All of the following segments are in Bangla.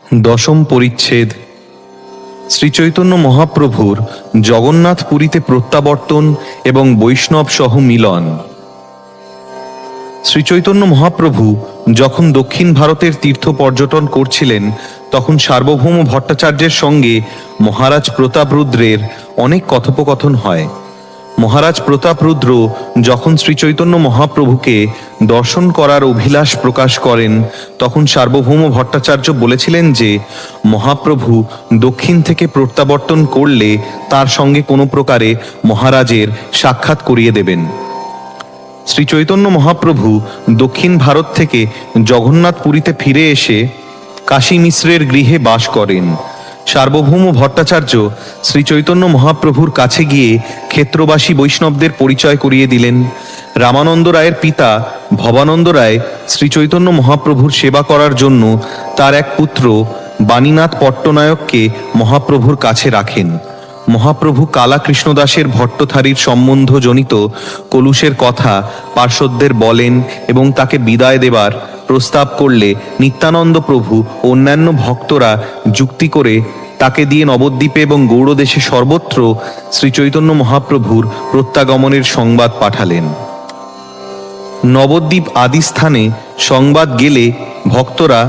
দশম পরিচ্ছেদ। শ্রীচৈতন্য মহাপ্রভুর জগন্নাথ পুরীতে প্রত্যাবর্তন এবং বৈষ্ণব সহ মিলন। শ্রীচৈতন্য মহাপ্রভু যখন দক্ষিণ ভারতের তীর্থ পর্যটন করছিলেন, তখন সার্বভৌম ভট্টাচার্যের সঙ্গে মহারাজ প্রতাপরুদ্রের অনেক কথোপকথন হয়। মহারাজ প্রতাপরুদ্র যখন শ্রীচৈতন্য মহাপ্রভুকে দর্শন করার অভিলাষ প্রকাশ করেন, তখন সার্বভৌম ভট্টাচার্য বলেছিলেন যে মহাপ্রভু দক্ষিণ থেকে প্রত্যাবর্তন করলে তার সঙ্গে কোনো প্রকারে মহারাজের সাক্ষাৎ করিয়ে দেবেন। শ্রীচৈতন্য মহাপ্রভু দক্ষিণ ভারত থেকে জগন্নাথ পুরীতে ফিরে এসে কাশী মিশ্রের গৃহে বাস করেন। সার্বভৌম ভট্টাচার্য শ্রীচৈতন্য মহাপ্রভুর কাছে গিয়ে ক্ষেত্রবাসী বৈষ্ণবদের পরিচয় করিয়ে দিলেন। রামানন্দ রায়ের পিতা ভবানন্দ রায় শ্রীচৈতন্য মহাপ্রভুর সেবা করার জন্য তার এক পুত্র বাণীনাথ পট্টনায়ককে মহাপ্রভুর কাছে রাখেন। মহাপ্রভু কালা কৃষ্ণদাসের ভট্টথারীর সম্বন্ধজনিত কলুষের কথা পার্শ্বদের বলেন এবং তাকে বিদায় দেবার প্রস্তাব করলে নিত্যানন্দ প্রভু ও অন্যান্য ভক্তরা যুক্তি করে তাকে দিয়ে নবদ্বীপে এবং গৌড়দেশে সর্বত্র শ্রীচৈতন্য মহাপ্রভুর প্রত্যাগমনের সংবাদ পাঠালেন। নবদ্বীপ আদি স্থানে সংবাদ গেলে ভক্তরা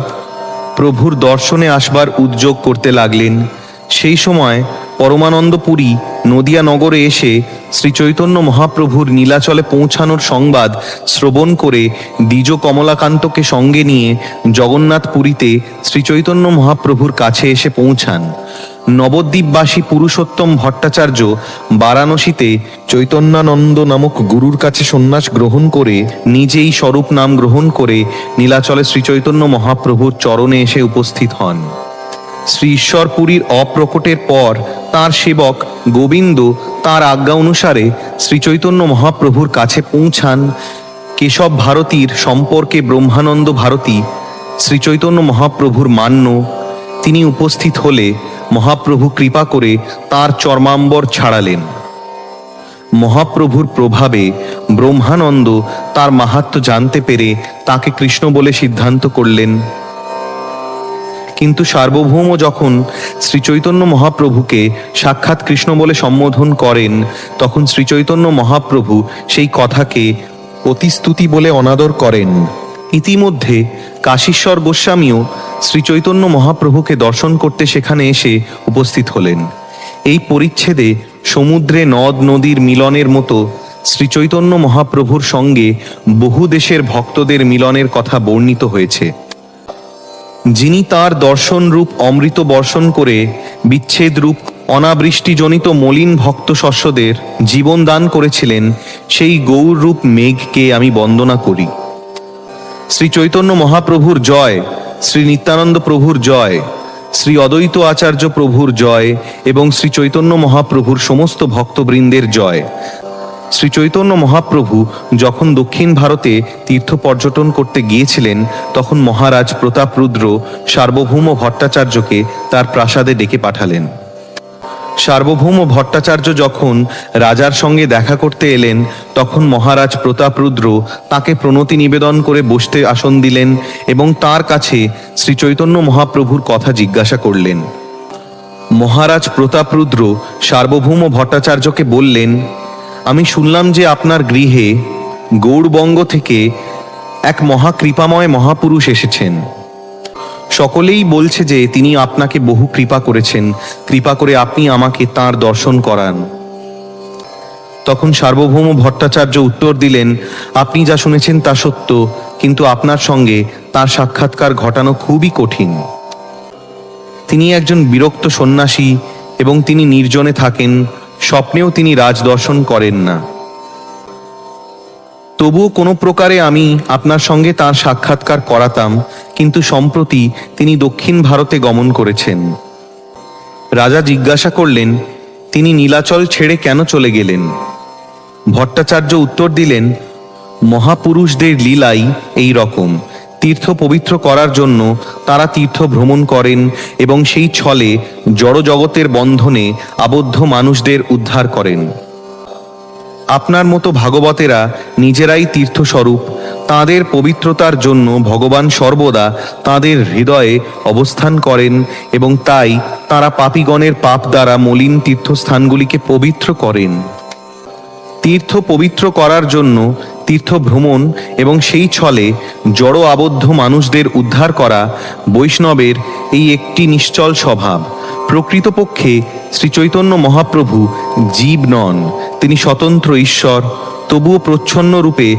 প্রভুর দর্শনে আসবার উদ্যোগ করতে লাগলেন। সেই সময় পরমানন্দপুরী নদিয়া নগরে এসে শ্রীচৈতন্য মহাপ্রভুর নীলাচলে পৌঁছানোর সংবাদ শ্রবণ করে দ্বিজ কমলাকান্তকে সঙ্গে নিয়ে জগন্নাথ পুরীতে শ্রীচৈতন্য মহাপ্রভুর কাছে এসে পৌঁছান। নবদ্বীপবাসী পুরুষোত্তম ভট্টাচার্য বারাণসীতে চৈতন্যানন্দ নামক গুরুর কাছে সন্ন্যাস গ্রহণ করে নিজেই স্বরূপ নাম গ্রহণ করে নীলাচলে শ্রীচৈতন্য মহাপ্রভুর চরণে এসে উপস্থিত হন। শ্রী ঈশ্বরপুরীর অপ্রকটের পর তাঁর সেবক গোবিন্দ তাঁর আজ্ঞা অনুসারে শ্রীচৈতন্য মহাপ্রভুর কাছে পৌঁছান। কেশব ভারতীর সম্পর্কে ব্রহ্মানন্দ ভারতী শ্রীচৈতন্য মহাপ্রভুর মান্য। তিনি উপস্থিত হলে মহাপ্রভু কৃপা করে তাঁর চর্মাম্বর ছাড়ালেন। মহাপ্রভুর প্রভাবে ব্রহ্মানন্দ তার মাহাত্ম্য জানতে পেরে তাকে কৃষ্ণ বলে সিদ্ধান্ত করলেন। কিন্তু সার্বভৌম যখন শ্রীচৈতন্য মহাপ্রভুকে সাক্ষাৎ কৃষ্ণ বলে সম্বোধন করেন, তখন শ্রীচৈতন্য মহাপ্রভু সেই কথাকে অতিস্তুতি বলে অনাদর করেন। ইতিমধ্যে কাশীশ্বর গোস্বামীও শ্রীচৈতন্য মহাপ্রভুকে দর্শন করতে সেখানে এসে উপস্থিত হলেন। এই পরিচ্ছেদে সমুদ্রে নদ নদীর মিলনের মতো শ্রীচৈতন্য মহাপ্রভুর সঙ্গে বহু দেশের ভক্তদের মিলনের কথা বর্ণিত হয়েছে। যিনি তাঁর দর্শন রূপ অমৃত বর্ষণ করে বিচ্ছেদ রূপ অনাবৃষ্টিজনিত মলিন ভক্ত শস্যদের জীবন দান করেছিলেন, সেই গৌর রূপ মেঘকে আমি বন্দনা করি। শ্রী চৈতন্য মহাপ্রভুর জয়, শ্রী নিত্যানন্দ প্রভুর জয়, শ্রী অদ্বৈত আচার্য প্রভুর জয় এবং শ্রী চৈতন্য মহাপ্রভুর সমস্ত ভক্তবৃন্দের জয়। শ্রী চৈতন্য মহাপ্রভু যখন দক্ষিণ ভারতে তীর্থ পর্যটন করতে গিয়েছিলেন, তখন মহারাজ প্রতাপরুদ্র সার্বভৌম ভট্টাচার্যকে তার প্রাসাদে ডেকে পাঠালেন। সার্বভৌম ভট্টাচার্য যখন রাজার সঙ্গে দেখা করতে এলেন, তখন মহারাজ প্রতাপরুদ্র তাকে প্রণতি নিবেদন করে বসতে আসন দিলেন এবং তার কাছে শ্রী চৈতন্য মহাপ্রভুর কথা জিজ্ঞাসা করলেন। মহারাজ প্রতাপরুদ্র সার্বভৌম ভট্টাচার্যকে বললেন, আমি শুনলাম যে আপনার গৃহে গৌড়বঙ্গ থেকে এক মহাকৃপাময় মহাপুরুষ এসেছেন। সকলেই বলছে যে তিনি আপনাকে বহু কৃপা করেছেন, কৃপা করে আপনি আমাকে তাঁর দর্শন করান। তখন সার্বভৌম ভট্টাচার্য উত্তর দিলেন, আপনি যা শুনেছেন তা সত্য, কিন্তু আপনার সঙ্গে তাঁর সাক্ষাৎকার ঘটানো খুবই কঠিন। তিনি একজন বিরক্ত সন্ন্যাসী এবং তিনি নির্জনে থাকেন। স্বপ্নেও তিনি রাজদর্শন করেন না। তবুও কোনো প্রকারে আমি আপনার সঙ্গে তাঁর সাক্ষাৎকার করাতাম, কিন্তু সম্প্রতি তিনি দক্ষিণ ভারতে গমন করেছেন। রাজা জিজ্ঞাসা করলেন, তিনি নীলাচল ছেড়ে কেন চলে গেলেন? ভট্টাচার্য উত্তর দিলেন, মহাপুরুষদের লীলাই এই রকম। তীর্থ পবিত্র করার জন্য তারা তীর্থ ভ্রমণ করেন এবং সেই ছলে জড় জগতের বন্ধনে আবদ্ধ মানুষদের উদ্ধার করেন। আপনার মতো ভাগবতেরা নিজেরাই তীর্থস্বরূপ, তাঁদের পবিত্রতার জন্য ভগবান সর্বদা তাঁদের হৃদয়ে অবস্থান করেন এবং তাই তাঁরা পাপীগণের পাপ দ্বারা মলিন তীর্থস্থানগুলিকে পবিত্র করেন। তীর্থ পবিত্র করার জন্য তীর্থ ভ্রমণ এবং সেই ছলে জড় আবদ্ধ মানুষদের উদ্ধার করা বৈষ্ণবের এই একটি নিশ্চল স্বভাব। প্রকৃতপক্ষে শ্রীচৈতন্য মহাপ্রভু জীব নন, তিনি স্বতন্ত্র ঈশ্বর। তবুও প্রচ্ছন্ন রূপে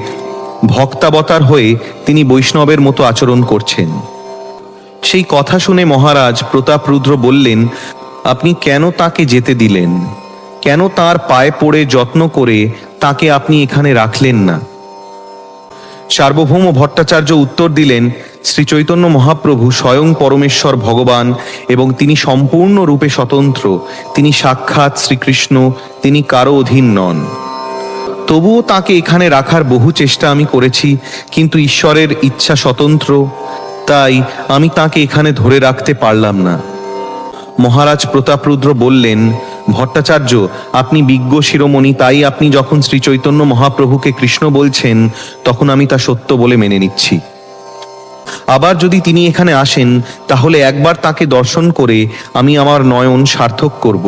ভক্তাবতার হয়ে তিনি বৈষ্ণবের মতো আচরণ করছেন। সেই কথা শুনে মহারাজ প্রতাপরুদ্র বললেন, আপনি কেন তাকে যেতে দিলেন? কেন তার পায়ে পড়ে যত্ন করে তাকে আপনি এখানে রাখলেন না? সার্বভৌম ভট্টাচার্য উত্তর দিলেন, শ্রীচৈতন্য মহাপ্রভু স্বয়ং পরমেশ্বর ভগবান এবং তিনি সম্পূর্ণ রূপে স্বতন্ত্র। তিনি সাক্ষাৎ শ্রীকৃষ্ণ, তিনি কারো অধীন নন। তবুও তাকে এখানে রাখার বহু চেষ্টা আমি করেছি, কিন্তু ঈশ্বরের ইচ্ছা স্বতন্ত্র, তাই আমি তাকে এখানে ধরে রাখতে পারলাম না। মহারাজ প্রতাপরুদ্র বললেন, ভট্টাচার্য, আপনি বিজ্ঞ শিরোমণি, তাই আপনি যখন শ্রীচৈতন্য মহাপ্রভুকে কৃষ্ণ বলছেন তখন আমি তা সত্য বলে মেনে নিচ্ছি। আবার যদি তিনি এখানে আসেন তাহলে একবার তাকে দর্শন করে আমি আমার নয়ন সার্থক করব।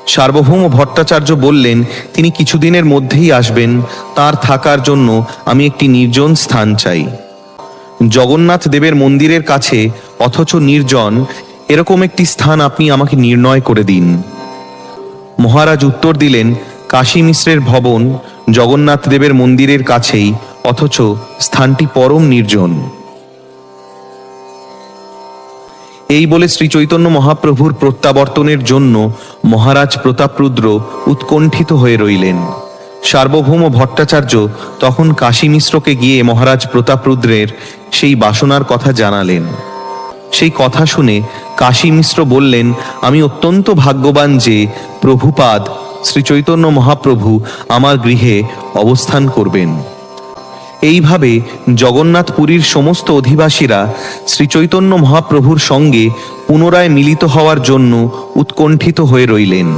সার্বভৌম ভট্টাচার্য বললেন, তিনি কিছুদিনের মধ্যেই আসবেন। তার থাকার জন্য আমি একটি নির্জন স্থান চাই। জগন্নাথ দেবের মন্দিরের কাছে অথচ নির্জন, এরকম একটি স্থান আপনি আমাকে নির্ণয় করে দিন। মহারাজ উত্তর দিলেন, কাশী মিশ্রের ভবন জগন্নাথ দেবের মন্দিরের কাছেই, অথচ স্থানটি পরম নির্জন। এই বলে শ্রীচৈতন্য মহাপ্রভুর প্রত্যাবর্তনের জন্য মহারাজ প্রতাপরুদ্র উৎকণ্ঠিত হয়ে রইলেন। সার্বভৌম ভট্টাচার্য তখন কাশী মিশ্রকে গিয়ে মহারাজ প্রতাপরুদ্রের সেই বাসনার কথা জানালেন। সেই কথা শুনে কাশী মিশ্র বললেন, আমি অত্যন্ত ভাগ্যবান যে প্রভুপাদ শ্রীচৈতন্য মহাপ্রভু আমার গৃহে অবস্থান করবেন। এইভাবে জগন্নাথপুরীর সমস্ত অধিবাসীরা শ্রীচৈতন্য মহাপ্রভুর সঙ্গে পুনরায় মিলিত হওয়ার জন্য উৎকণ্ঠিত হয়ে রইলেন।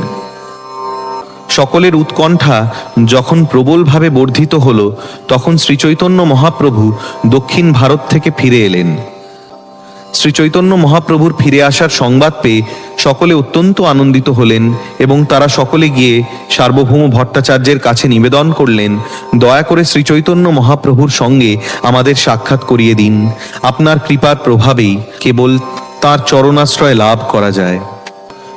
সকলের উৎকণ্ঠা যখন প্রবলভাবে বর্ধিত হল, তখন শ্রীচৈতন্য মহাপ্রভু দক্ষিণ ভারত থেকে ফিরে এলেন। শ্রীচৈতন্য মহাপ্রভুর ফিরে আসার সংবাদ পেয়ে সকলে অত্যন্ত আনন্দিত হলেন এবং তারা সকলে গিয়ে সার্বভৌম ভট্টাচার্যের কাছে নিবেদন করলেন, দয়া করে শ্রীচৈতন্য মহাপ্রভুর সঙ্গে আমাদের সাক্ষাৎ করিয়ে দিন। আপনার কৃপার প্রভাবেই কেবল তাঁর চরণাশ্রয় লাভ করা যায়।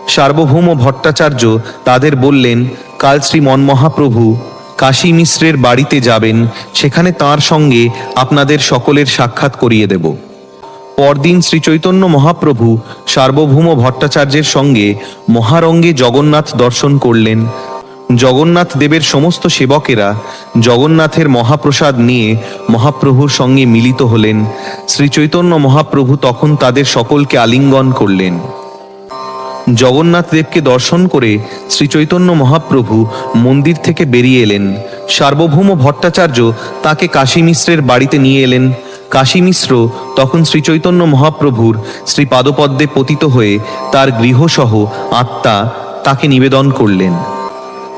সার্বভৌম ভট্টাচার্য তাদের বললেন, কাল শ্রী মন্মহাপ্রভু কাশী মিশ্রের বাড়িতে যাবেন, সেখানে তাঁর সঙ্গে আপনাদের সকলের সাক্ষাৎ করিয়ে দেব। পরদিন শ্রীচৈতন্য মহাপ্রভু সার্বভৌম ভট্টাচার্যের সঙ্গে মহারঙ্গে জগন্নাথ দর্শন করলেন। জগন্নাথ দেবের সমস্ত সেবকেরা জগন্নাথের মহাপ্রসাদ নিয়ে মহাপ্রভুর সঙ্গে মিলিত হলেন। শ্রীচৈতন্য মহাপ্রভু তখন তাদের সকলকে আলিঙ্গন করলেন। জগন্নাথ দেবকে দর্শন করে শ্রীচৈতন্য মহাপ্রভু মন্দির থেকে বেরিয়ে এলেন। সার্বভৌম ভট্টাচার্য তাকে কাশী মিশ্রের বাড়িতে নিয়ে এলেন। কাশী মিশ্র তখন শ্রীচৈতন্য মহাপ্রভুর শ্রীপাদপদ্মে পতিত হয়ে তার গৃহসহ আত্মা তাকে নিবেদন করলেন।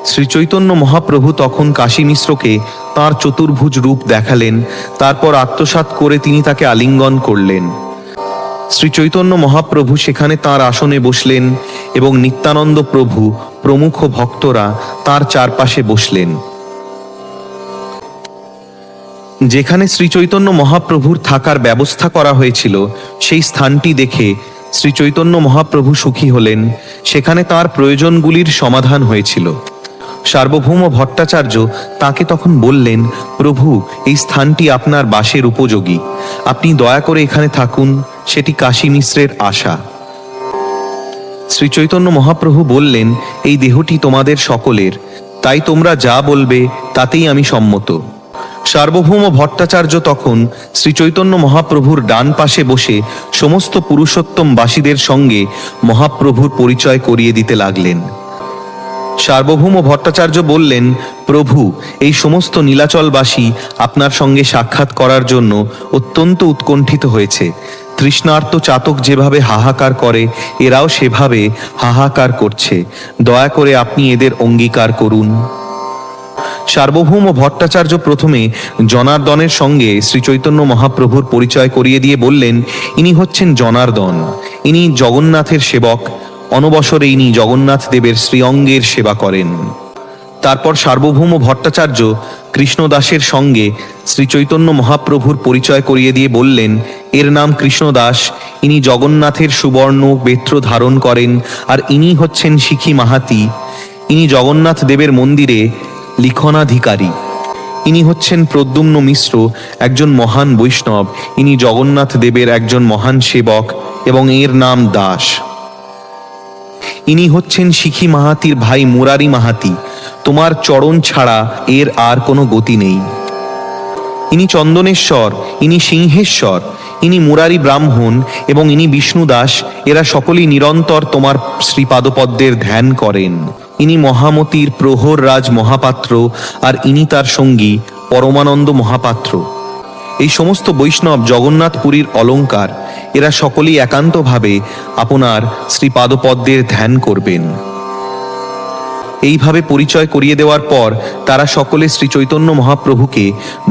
শ্রীচৈতন্য মহাপ্রভু তখন কাশী মিশ্রকে তাঁর চতুর্ভুজ রূপ দেখালেন। তারপর আত্মসাৎ করে তিনি তাকে আলিঙ্গন করলেন। শ্রীচৈতন্য মহাপ্রভু সেখানে তাঁর আসনে বসলেন এবং নিত্যানন্দ প্রভু প্রমুখ ভক্তরা তাঁর চারপাশে বসলেন। যেখানে শ্রীচৈতন্য মহাপ্রভুর থাকার ব্যবস্থা করা হয়েছিল সেই স্থানটি দেখে শ্রীচৈতন্য মহাপ্রভু সুখী হলেন। সেখানে তাঁর প্রয়োজনগুলির সমাধান হয়েছিল। সার্বভৌম ভট্টাচার্য তাকে তখন বললেন, প্রভু, এই স্থানটি আপনার বাসের উপযোগী, আপনি দয়া করে এখানে থাকুন, সেটি কাশী মিশ্রের আশা। শ্রীচৈতন্য মহাপ্রভু বললেন, এই দেহটি তোমাদের সকলের, তাই তোমরা যা বলবে তাতেই আমি সম্মত। সার্বভৌম ভট্টাচার্য তখন শ্রীচৈতন্য মহাপ্রভুর ডান পাশে বসে সমস্ত পুরুষোত্তমবাসীদের সঙ্গে মহাপ্রভুর পরিচয় করিয়ে দিতে লাগলেন। সার্বভৌম ভট্টাচার্য বললেন, প্রভু, এই সমস্ত নীলাচলবাসী আপনার সঙ্গে সাক্ষাৎ করার জন্য অত্যন্ত উৎকণ্ঠিত হয়েছে। তৃষ্ণার্ত চাতক যেভাবে হাহাকার করে, এরাও সেভাবে হাহাকার করছে। দয়া করে আপনি এদের অঙ্গীকার করুন। সার্বভৌম ভট্টাচার্য প্রথমে জনার্দনের সঙ্গে শ্রীচৈতন্য মহাপ্রভুর পরিচয় করিয়ে দিয়ে বললেন, ইনি হচ্ছেন জনার্দন, ইনি জগন্নাথের সেবক, অনবসরে ইনি জগন্নাথ দেবের শ্রীঅঙ্গের সেবা করেন। তারপর সার্বভৌম ভট্টাচার্য কৃষ্ণদাসের সঙ্গে শ্রীচৈতন্য মহাপ্রভুর পরিচয় করিয়ে দিয়ে বললেন, এর নাম কৃষ্ণদাস, ইনি জগন্নাথের সুবর্ণ বেত্র ধারণ করেন, আর ইনি হচ্ছেন শিখি মাহাতি, ইনি জগন্নাথ দেবের মন্দিরে লিখনাধিকারী। ইনি হচ্ছেন প্রদ্যুম্ন মিশ্র, একজন মহান বৈষ্ণব, ইনি জগন্নাথ দেবের একজন মহান সেবক এবং এর নাম দাস। ইনি হচ্ছেন শিখি মাহাতির ভাই মুরারি মাহাতি, তোমার চরণ ছাড়া এর আর কোনো গতি নেই। ইনি চন্দনেশ্বর, ইনি সিংহেশ্বর, ইনি মুরারি ব্রাহ্মণ এবং ইনি বিষ্ণুদাস, এরা সকলেই নিরন্তর তোমার শ্রীপাদপদ্মের ধ্যান করেন। ইনি মহামতির প্রহর রাজ মহাপাত্র, আর ইনি তার সঙ্গী পরমানন্দ মহাপাত্র। এই সমস্ত বৈষ্ণব জগন্নাথপুরীর অলঙ্কার, এরা সকলেই একান্তভাবে আপনার শ্রীপাদপদ্মের ধ্যান করবেন। এইভাবে পরিচয় করিয়ে দেওয়ার পর তারা সকলে শ্রীচৈতন্য মহাপ্রভুকে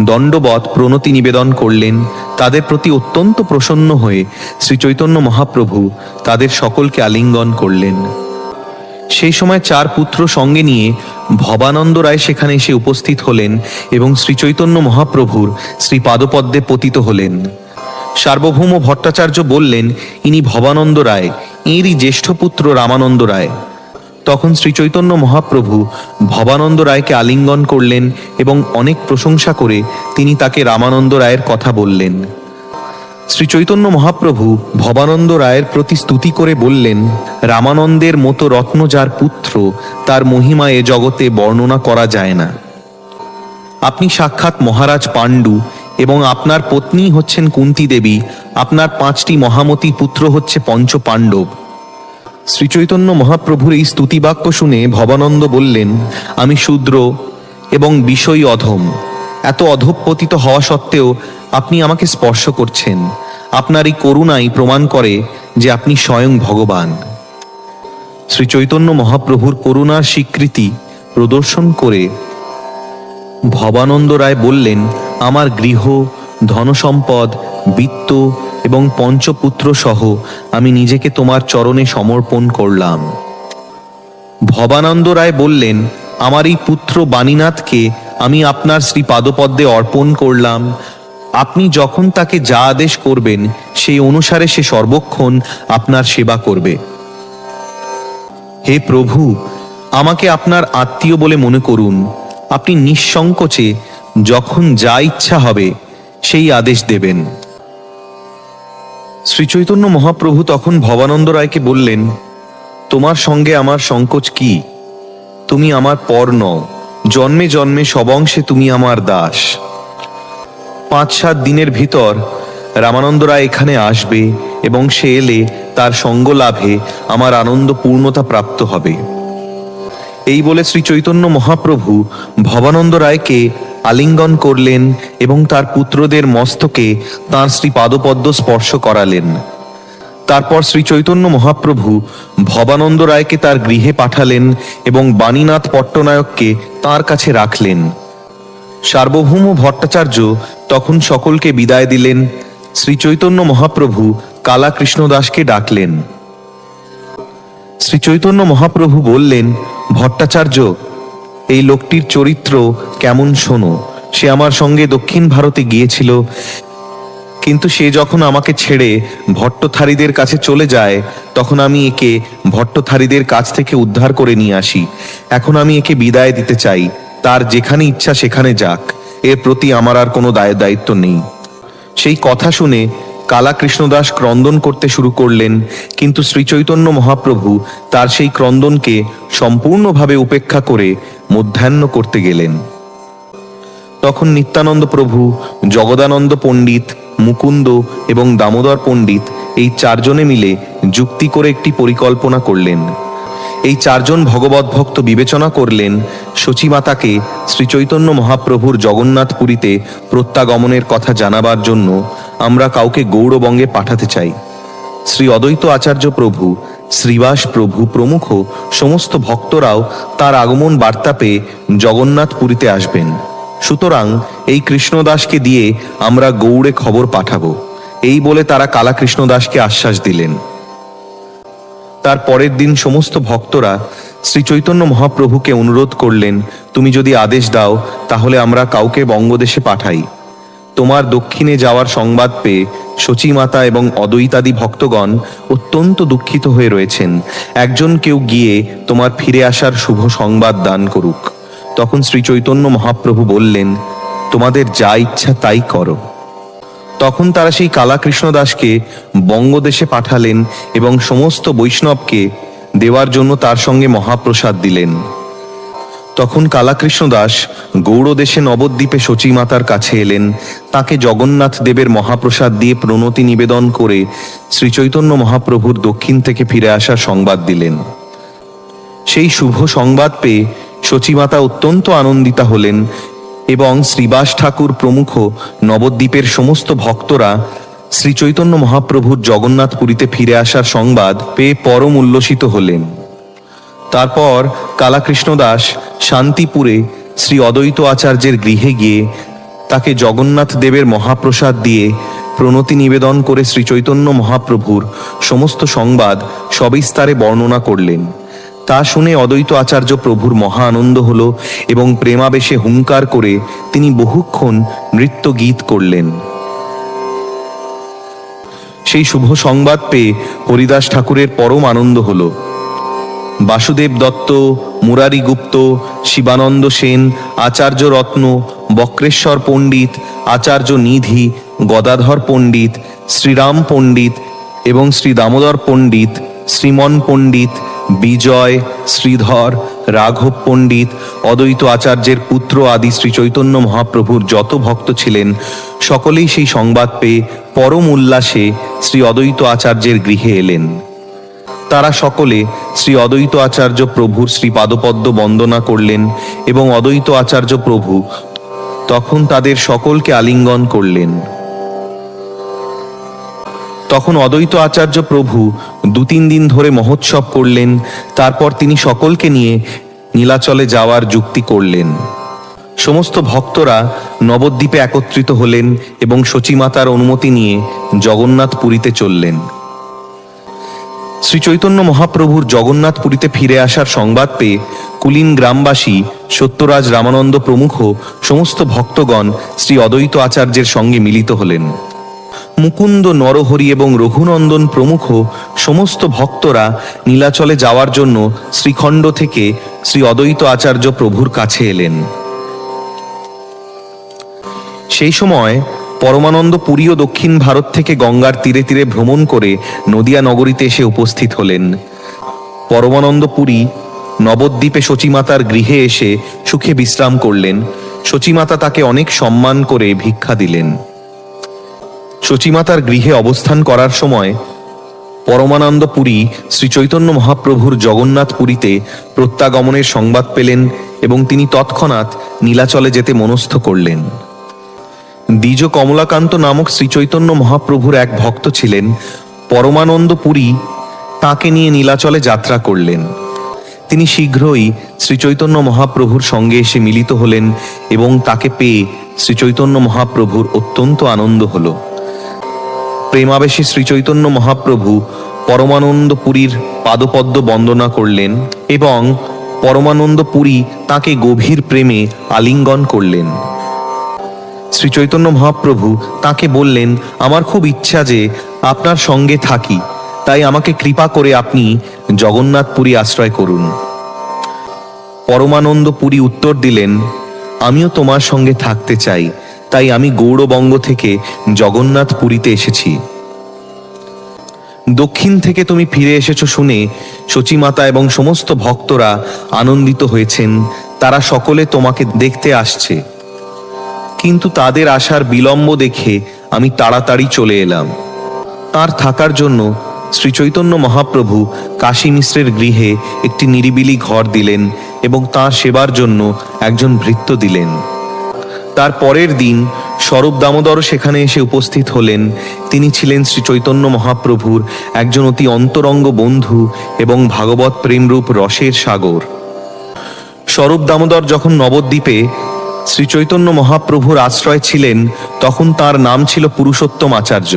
দণ্ডবৎ প্রণতি নিবেদন করলেন। তাদের প্রতি অত্যন্ত প্রসন্ন হয়ে শ্রীচৈতন্য মহাপ্রভু তাদের সকলকে আলিঙ্গন করলেন। সেই সময় 4 পুত্র সঙ্গে নিয়ে ভবানন্দ রায় সেখানে এসে উপস্থিত হলেন এবং শ্রীচৈতন্য মহাপ্রভুর শ্রীপাদপদ্মে পতিত হলেন। সার্বভৌম ভট্টাচার্য বললেন, ইনি ভবানন্দ রায়, এঁরই জ্যেষ্ঠ পুত্র রামানন্দ রায়। তখন শ্রীচৈতন্য মহাপ্রভু ভবানন্দ রায়কে আলিঙ্গন করলেন এবং অনেক প্রশংসা করে তিনি তাকে রামানন্দ রায়ের কথা বললেন। শ্রীচৈতন্য মহাপ্রভু ভবানন্দ রায়ের প্রতি স্তুতি করে বললেন, রামানন্দের মতো রত্ন যার পুত্র, তার মহিমা এ জগতে বর্ণনা করা যায় না। আপনি সাক্ষাৎ মহারাজ পাণ্ডু এবং আপনার পত্নী হচ্ছেন কুন্তী দেবী, আপনার 5টি মহামতি পুত্র হচ্ছে পঞ্চ পাণ্ডব। শ্রীচৈতন্য মহাপ্রভুর এই স্তুতিবাক্য শুনে ভবানন্দ বললেন, আমি শূদ্র এবং বিষয়ী অধম, এত অধঃপতিত হওয়া সত্ত্বেও আপনি আমাকে স্পর্শ করছেন। আপনার এই করুণাই প্রমাণ করে যে আপনি স্বয়ং ভগবান। শ্রীচৈতন্য মহাপ্রভুর করুণার স্বীকৃতি প্রদর্শন করে ভবানন্দ রায় বললেন, আমার গৃহ, ধনসম্পদ, বিত্ত এবং পঞ্চপুত্র সহ আমি নিজেকে তোমার চরণে সমর্পণ করলাম। ভবানন্দ রায় বললেন, আমার এই পুত্র বাণীনাথকে আমি আপনার শ্রীপাদপদ্মে অর্পণ করলাম। আপনি যখন তাকে যা আদেশ করবেন সেই অনুসারে সে সর্বক্ষণ আপনার সেবা করবে। হে প্রভু, আমাকে আপনার আত্মীয় বলে মনে করুন। আপনি নিঃসংকোচে যখন যা ইচ্ছা হবে সেই আদেশ দেবেন। শ্রীচৈতন্য মহাপ্রভু তখন ভবানন্দ রায়কে বললেন, তোমার সঙ্গে আমার সংকোচ কি? তুমি আমার পর নও, জন্মে জন্মে সবংশে তুমি আমার দাস। 5-7 দিনের ভিতর রামানন্দ রায় এখানে আসবে এবং সে এলে তার সঙ্গ লাভে আমার আনন্দ পূর্ণতা প্রাপ্ত হবে। এই বলে শ্রীচৈতন্য মহাপ্রভু ভবানন্দ রায়কে আলিঙ্গন করলেন এবং তার পুত্রদের মস্তকে তাঁর শ্রীপাদপদ্ম স্পর্শ করালেন। তারপর শ্রীচৈতন্য মহাপ্রভু ভবানন্দ রায়কে তার গৃহে পাঠালেন এবং বাণীনাথ পট্টনায়ককে তাঁর কাছে রাখলেন। সার্বভৌম ভট্টাচার্য তখন সকলকে বিদায় দিলেন। শ্রীচৈতন্য মহাপ্রভু কালা কৃষ্ণদাসকে ডাকলেন। শ্রীচৈতন্য মহাপ্রভু বললেন, ভট্টাচার্য, এই লোকটির চরিত্র কেমন শোনো। সে আমার সঙ্গে দক্ষিণ ভারতে গিয়েছিল, কিন্তু সে যখন আমাকে ছেড়ে ভট্টথারীদের কাছে চলে যায় তখন আমি একে ভট্টথারীদের কাছ থেকে উদ্ধার করে নিয়ে আসি। এখন আমি একে বিদায় দিতে চাই। তার যেখানে ইচ্ছা সেখানে যাক, এর প্রতি আমার আর কোনো দায়িত্ব নেই। সেই কথা শুনে কালা কৃষ্ণদাস ক্রন্দন করতে শুরু করলেন, কিন্তু শ্রীচৈতন্য মহাপ্রভু তার সেই ক্রন্দনকে সম্পূর্ণভাবে উপেক্ষা করে মধ্যাহ্ন করতে গেলেন। তখন নিত্যানন্দ প্রভু, জগদানন্দ পণ্ডিত, মুকুন্দ এবং দামোদর পণ্ডিত এই 4 জনে মিলে যুক্তি করে একটি পরিকল্পনা করলেন। এই 4 জন ভগবত ভক্ত বিবেচনা করলেন, সচিমাতাকে শ্রীচৈতন্য মহাপ্রভুর জগন্নাথপুরীতে প্রত্যাগমনের কথা জানাবার জন্য আমরা কাউকে গৌড়বঙ্গে পাঠাতে চাই। শ্রী অদ্বৈত আচার্য প্রভু শ্রীবাস প্রভু প্রমুখ সমস্ত ভক্তরাও তার আগমন বার্তা পেয়ে জগন্নাথ পুরীতে আসবেন। সুতরাং এই কৃষ্ণদাসকে দিয়ে আমরা গৌড়ে খবর পাঠাবো, এই বলে তারা কালা কৃষ্ণদাসকে আশ্বাস দিলেন। তার পরের দিন সমস্ত ভক্তরা শ্রী চৈতন্য মহাপ্রভুকে অনুরোধ করলেন, তুমি যদি আদেশ দাও তাহলে আমরা কাউকে বঙ্গদেশে পাঠাই। তোমার দক্ষিণে যাওয়ার সংবাদ পেয়ে শচীমাতা এবং অদ্বৈতাদি ভক্তগণ অত্যন্ত দুঃখিত হয়ে রয়েছেন। একজন কেউ গিয়ে তোমার ফিরে আসার শুভ সংবাদ দান করুক। তখন শ্রী চৈতন্য মহাপ্রভু বললেন, তোমাদের যা ইচ্ছা তাই করো। তখন তারা সেই কালা কৃষ্ণদাসকে বঙ্গদেশে পাঠালেন এবং সমস্ত বৈষ্ণবকে দেওয়ার জন্য তার সঙ্গে মহাপ্রসাদ দিলেন। তখন কালাকৃষ্ণদাস গৌড়দেশে নবদ্বীপে শচীমাতার কাছে এলেন। তাকে জগন্নাথ দেবের মহাপ্রসাদ দিয়ে প্রণতি নিবেদন করে শ্রীচৈতন্য মহাপ্রভুর দক্ষিণ থেকে ফিরে আসার সংবাদ দিলেন। সেই শুভ সংবাদ পেয়ে শচীমাতা অত্যন্ত আনন্দিতা হলেন এবং শ্রীবাস ঠাকুর প্রমুখ নবদ্বীপের সমস্ত ভক্তরা শ্রীচৈতন্য মহাপ্রভুর জগন্নাথ পুরীতে ফিরে আসার সংবাদ পেয়ে পরম উল্লসিত হলেন। তারপর কালাকৃষ্ণদাস শান্তিপুরে শ্রী অদ্বৈত আচার্যের গৃহে গিয়ে তাকে জগন্নাথ দেবের মহাপ্রসাদ দিয়ে প্রণতি নিবেদন করে শ্রীচৈতন্য মহাপ্রভুর সমস্ত সংবাদ সবিস্তারে বর্ণনা করলেন। তা শুনে অদ্বৈত আচার্য প্রভুর মহা আনন্দ হল এবং প্রেমাবেশে হুঙ্কার করে তিনি বহুক্ষণ নৃত্য গীত করলেন। সেই শুভ সংবাদ পেয়ে হরিদাস ঠাকুরের পরম আনন্দ হল। বাসুদেব দত্ত, মুরারি গুপ্ত, শিবানন্দ সেন, আচার্য রত্ন, বক্রেশ্বর পণ্ডিত, আচার্য নিধি, গদাধর পণ্ডিত, শ্রীরাম পণ্ডিত এবং শ্রী দামোদর পণ্ডিত, শ্রীমন পণ্ডিত, বিজয়, শ্রীধর, রাঘব পণ্ডিত, অদ্বৈত আচার্যের পুত্র আদি শ্রী চৈতন্য মহাপ্রভুর যত ভক্ত ছিলেন সকলেই সেই সংবাদ পেয়ে পরম উল্লাসে শ্রী অদ্বৈত আচার্যের গৃহে এলেন। তারা সকলে শ্রী অদ্বৈত আচার্য প্রভুর শ্রী পাদপদ্ম বন্দনা করলেন এবং অদ্বৈত আচার্য প্রভু তখন তাদের সকলকে আলিঙ্গন করলেন। তখন অদ্বৈত আচার্য প্রভু 2-3 দিন ধরে মহোৎসব করলেন। তারপর তিনি সকলকে নিয়ে নীলাচলে যাওয়ার যুক্তি করলেন। সমস্ত ভক্তরা নবদ্বীপে একত্রিত হলেন এবং শচীমাতার অনুমতি নিয়ে জগন্নাথ পুরীতে চললেন। শ্রী চৈতন্য মহাপ্রভুর জগন্নাথ পুরীতে ফিরে আসার সংবাদ পেয়ে কুলীন গ্রামবাসী সত্যরাজ রামানন্দ প্রমুখ সমস্ত ভক্তগণ শ্রী অদ্বৈত আচার্যের সঙ্গে মিলিত হলেন। মুকুন্দ, নরহরি এবং রঘুনন্দন প্রমুখ সমস্ত ভক্তরা নীলাচলে যাওয়ার জন্য শ্রীখণ্ড থেকে শ্রী অদ্বৈত আচার্য প্রভুর কাছে এলেন। সেই সময় পরমানন্দ পুরীও দক্ষিণ ভারত থেকে গঙ্গার তীরে তীরে ভ্রমণ করে নদিয়া নগরীতে এসে উপস্থিত হলেন। পরমানন্দ পুরী নবদ্বীপে শচীমাতার গৃহে এসে সুখে বিশ্রাম করলেন। শচীমাতা তাকে অনেক সম্মান করে ভিক্ষা দিলেন। শচীমাতার গৃহে অবস্থান করার সময় পরমানন্দ পুরী শ্রী চৈতন্য মহাপ্রভুর জগন্নাথ পুরীতে প্রত্যাগমনের সংবাদ পেলেন এবং তিনি তৎক্ষণাৎ নীলাচলে যেতে মনস্থ করলেন। দ্বিজ কমলাকান্ত নামক শ্রী চৈতন্য মহাপ্রভুর এক ভক্ত ছিলেন। পরমানন্দ পুরী তাকে নিয়ে নীলাচলে যাত্রা করলেন। তিনি শীঘ্রই শ্রী চৈতন্য মহাপ্রভুর সঙ্গে এসে মিলিত হলেন এবং তাকে পেয়ে শ্রী চৈতন্য মহাপ্রভুর অত্যন্ত আনন্দ হল। প্রেমাবেশে শ্রী চৈতন্য মহাপ্রভু পরমানন্দ পুরীর পাদপদ্ম বন্দনা করলেন এবং পরমানন্দ পুরী তাকে গভীর প্রেমে আলিঙ্গন করলেন। শ্রী চৈতন্য মহাপ্রভু তাকে বললেন, আমার খুব ইচ্ছা যে আপনার সঙ্গে থাকি, তাই আমাকে কৃপা করে আপনি জগন্নাথ পুরী আশ্রয় করুন। পরমানন্দ পুরী উত্তর দিলেন, আমিও তোমার সঙ্গে থাকতে চাই, তাই আমি গৌড়বঙ্গ থেকে জগন্নাথ পুরীতে এসেছি। দক্ষিণ থেকে তুমি ফিরে এসেছো শুনে শচীমাতা এবং সমস্ত ভক্তরা আনন্দিত হয়েছেন। তারা সকলে তোমাকে দেখতে আসছে, কিন্তু তাদের আসার বিলম্ব দেখে আমি তাড়াতাড়ি চলে এলাম। তার থাকার জন্য শ্রী চৈতন্য মহাপ্রভু কাশী মিশ্রের গৃহে একটি নিরিবিলি ঘর দিলেন এবং তাঁর সেবার জন্য একজন ভৃত্য দিলেন। তার পরের দিন স্বরূপ দামোদর সেখানে এসে উপস্থিত হলেন। তিনি ছিলেন শ্রী চৈতন্য মহাপ্রভুর একজন অতি অন্তরঙ্গ বন্ধু এবং ভাগবত প্রেমরূপ রসের সাগর। স্বরূপ দামোদর যখন নবদ্বীপে শ্রী চৈতন্য মহাপ্রভুর আশ্রয় ছিলেন, তখন তার নাম ছিল পুরুষোত্তম আচার্য।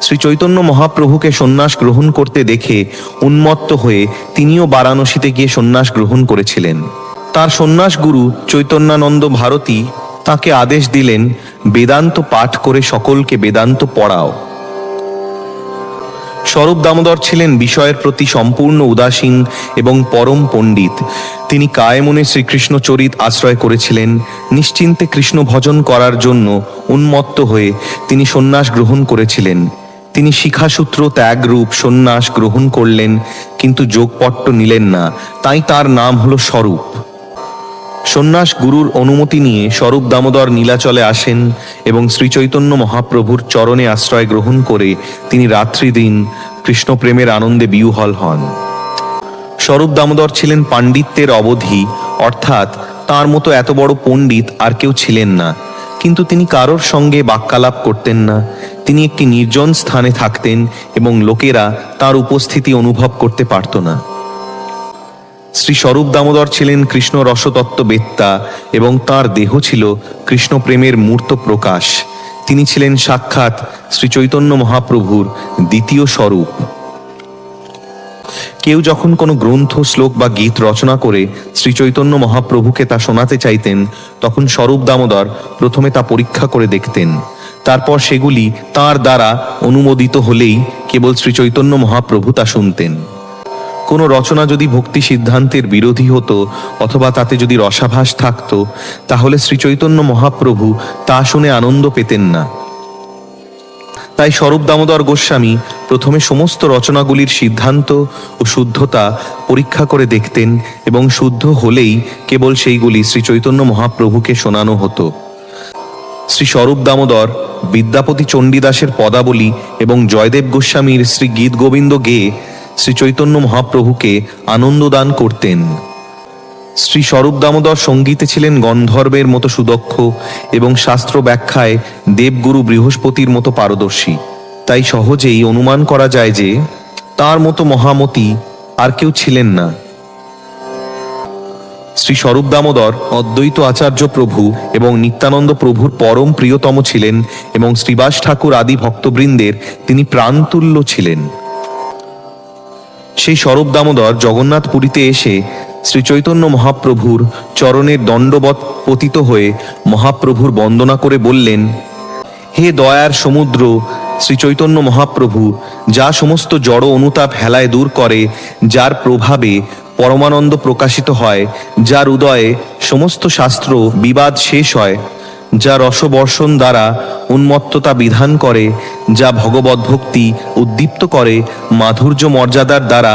শ্রী চৈতন্য মহাপ্রভুকে সন্ন্যাস গ্রহণ করতে দেখে উন্মত্ত হয়ে তিনিও বারাণসীতে গিয়ে সন্ন্যাস গ্রহণ করেছিলেন। তার সন্ন্যাস গুরু চৈতন্যানন্দ ভারতী তাকে আদেশ দিলেন, বেদান্ত পাঠ করে সকলকে বেদান্ত পড়াও। স্বরূপ দামোদর ছিলেন বিষয়ের প্রতি সম্পূর্ণ উদাসীন এবং পরম পণ্ডিত। তিনি কায়মনে শ্রীকৃষ্ণ চরিত আশ্রয় করেছিলেন। নিশ্চিন্তে কৃষ্ণ ভজন করার জন্য উন্মত্ত হয়ে তিনি সন্ন্যাস গ্রহণ করেছিলেন। তিনি শিখাসূত্র ত্যাগরূপ সন্ন্যাস গ্রহণ করলেন, কিন্তু যোগপট্ট নিলেন না, তাই তার নাম হলো স্বরূপ। সন্ন্যাস গুরুর অনুমতি নিয়ে স্বরূপ দামোদর নীলাচলে আসেন এবং শ্রীচৈতন্য মহাপ্রভুর চরণে আশ্রয় গ্রহণ করে তিনি রাত্রিদিন কৃষ্ণপ্রেমের আনন্দে বিহ্বল হন। স্বরূপ দামোদর ছিলেন পাণ্ডিত্যের অবধি, অর্থাৎ তার মতো এত বড় পণ্ডিত আর কেউ ছিলেন না, কিন্তু তিনি কারোর সঙ্গে বাক্যালাপ করতেন না। তিনি একটি নির্জন স্থানে থাকতেন এবং লোকেরা তার উপস্থিতি অনুভব করতে পারত না। শ্রী স্বরূপ দামোদর ছিলেন কৃষ্ণ রসতত্ত্ববেত্তা এবং তার দেহ ছিল কৃষ্ণ প্রেমের মূর্ত প্রকাশ। তিনি ছিলেন সাক্ষাৎ শ্রী চৈতন্য মহাপ্রভুর দ্বিতীয় স্বরূপ। কেউ যখন কোনো গ্রন্থ, শ্লোক বা গীত রচনা করে শ্রী চৈতন্য মহাপ্রভুকে তা শোনাতে চাইতেন, তখন স্বরূপ দামোদর প্রথমে তা পরীক্ষা করে দেখতেন। তারপর সেগুলি তাঁর দ্বারা অনুমোদিত হলেই কেবল শ্রী চৈতন্য মহাপ্রভু তা শুনতেন। কোনো রচনা যদি ভক্তি সিদ্ধান্তের বিরোধী হতো অথবা তাতে যদি রসাভাস থাকত, তাহলে শ্রী চৈতন্য মহাপ্রভু তা শুনে আনন্দ পেতেন না। তাই স্বরূপ দামোদর গোস্বামী প্রথমে সমস্ত রচনাগুলির সিদ্ধান্ত ও শুদ্ধতা পরীক্ষা করে দেখতেন এবং শুদ্ধ হলেই কেবল সেইগুলি শ্রী চৈতন্য মহাপ্রভুকে শোনানো হতো। শ্রী স্বরূপ দামোদর বিদ্যাপতি চণ্ডীদাসের পদাবলী এবং জয়দেব গোস্বামীর শ্রী গীত গোবিন্দ গেয়ে শ্রী চৈতন্য মহাপ্রভুকে আনন্দ দান করতেন। শ্রী স্বরূপ দামোদর সঙ্গীতে ছিলেন গন্ধর্বের মতো সুদক্ষ এবং শাস্ত্র ব্যাখ্যায় দেবগুরু বৃহস্পতির মতো পারদর্শী। তাই সহজেই অনুমান করা যায় যে তার মতো মহামতি আর কেউ ছিলেন না। শ্রী স্বরূপ দামোদর অদ্বৈত আচার্য প্রভু এবং নিত্যানন্দ প্রভুর পরম প্রিয়তম ছিলেন এবং শ্রীবাস ঠাকুর আদি ভক্তবৃন্দের তিনি প্রাণতুল্য ছিলেন। সেই স্বরূপ দামোদর জগন্নাথপুরীতে এসে শ্রী চৈতন্য মহাপ্রভুর চরণের দণ্ডবৎ পতিত হয়ে মহাপ্রভুর বন্দনা করে বললেন, হে দয়ার সমুদ্র শ্রী চৈতন্য মহাপ্রভু, যা সমস্ত জড় অনুতাপ হেলায় দূর করে, যার প্রভাবে পরমানন্দ প্রকাশিত হয়, যার উদয়ে সমস্ত শাস্ত্র বিবাদ শেষ হয়, যা রসবর্ষণ দ্বারা উন্মত্ততা বিধান করে, যা ভগবদ্ ভক্তি উদ্দীপ্ত করে, মাধুর্য মর্যাদার দ্বারা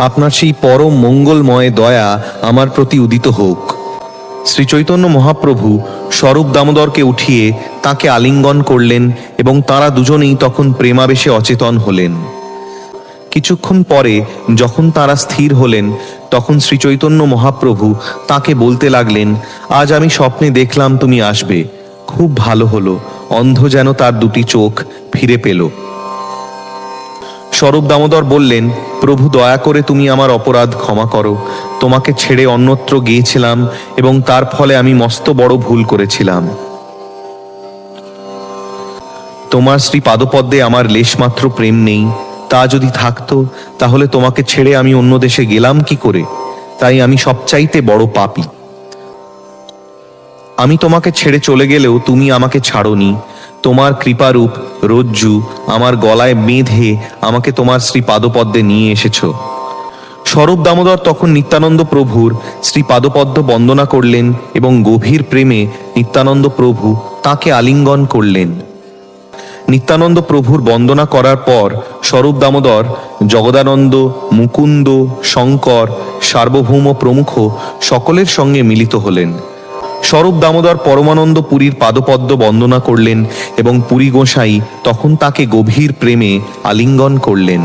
আপনার সেই পরম মঙ্গলময় দয়া আমার প্রতি উদিত হোক। শ্রী চৈতন্য মহাপ্রভু স্বরূপ দামোদরকে উঠিয়ে তাকে আলিঙ্গন করলেন এবং তারা দুজনেই তখন প্রেমাবেশে অচেতন হলেন। কিছুক্ষণ পরে যখন তারা স্থির হলেন, তখন শ্রী চৈতন্য মহাপ্রভু তাকে বলতে লাগলেন, আজ আমি স্বপ্নে দেখলাম তুমি আসবে, খুব ভালো হলো। অন্ধ যেন তার দুটি চোখ ফিরে পেল। স্বরূপ দামোদর বললেন, প্রভু দয়া করে তুমি আমার অপরাধ ক্ষমা করো। তোমাকে ছেড়ে অন্যত্র গিয়েছিলাম এবং তার ফলে আমি মস্ত বড় ভুল করেছিলাম। তোমার শ্রী পাদপদ্মে আমার লেশমাত্র প্রেম নেই। তা যদি থাকতো তাহলে তোমাকে ছেড়ে আমি অন্য দেশে গেলাম কি করে? তাই আমি সবচাইতে বড় পাপী। আমি তোমাকে ছেড়ে চলে গেলেও তুমি আমাকে ছাড়োনি। তোমার কৃপারূপ রজ্জু আমার গলায় বেঁধে আমাকে তোমার শ্রী পাদপদ্মে নিয়ে এসেছ। স্বরূপ দামোদর তখন নিত্যানন্দ প্রভুর শ্রী পাদপদ্ম বন্দনা করলেন এবং গভীর প্রেমে নিত্যানন্দ প্রভু তাকে আলিঙ্গন করলেন। নিত্যানন্দ প্রভুর বন্দনা করার পর স্বরূপ দামোদর জগদানন্দ, মুকুন্দ, শঙ্কর, সার্বভৌম প্রমুখ সকলের সঙ্গে মিলিত হলেন। স্বরূপ দামোদর পরমানন্দ পুরীর পাদপদ্ম বন্দনা করলেন এবং পুরী গোসাই তখন তাকে গভীর প্রেমে আলিঙ্গন করলেন।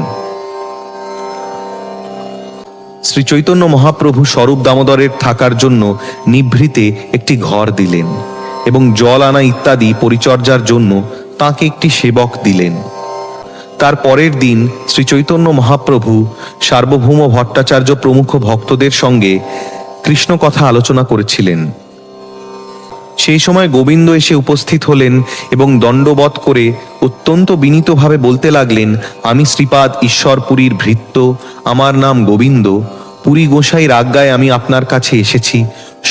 শ্রী চৈতন্য মহাপ্রভু স্বরূপ দামোদরের থাকার জন্য নিভৃতে একটি ঘর দিলেন। এবং জল আনা ইত্যাদি পরিচর্যার জন্য তাকে একটি সেবক দিলেন। তার পরের দিন শ্রী চৈতন্য মহাপ্রভু সার্বভৌম ভট্টাচার্য প্রমুখ ভক্তদের সঙ্গে কৃষ্ণ কথা আলোচনা করেছিলেন। সেই সময় গোবিন্দ এসে উপস্থিত হলেন এবং দণ্ডবৎ করে অত্যন্ত বিনীতভাবে বলতে লাগলেন, আমি শ্রীপাদ ঈশ্বরপুরীর ভৃত্য, আমার নাম গোবিন্দ। পুরী গোসাইর আজ্ঞায় আমি আপনার কাছে এসেছি।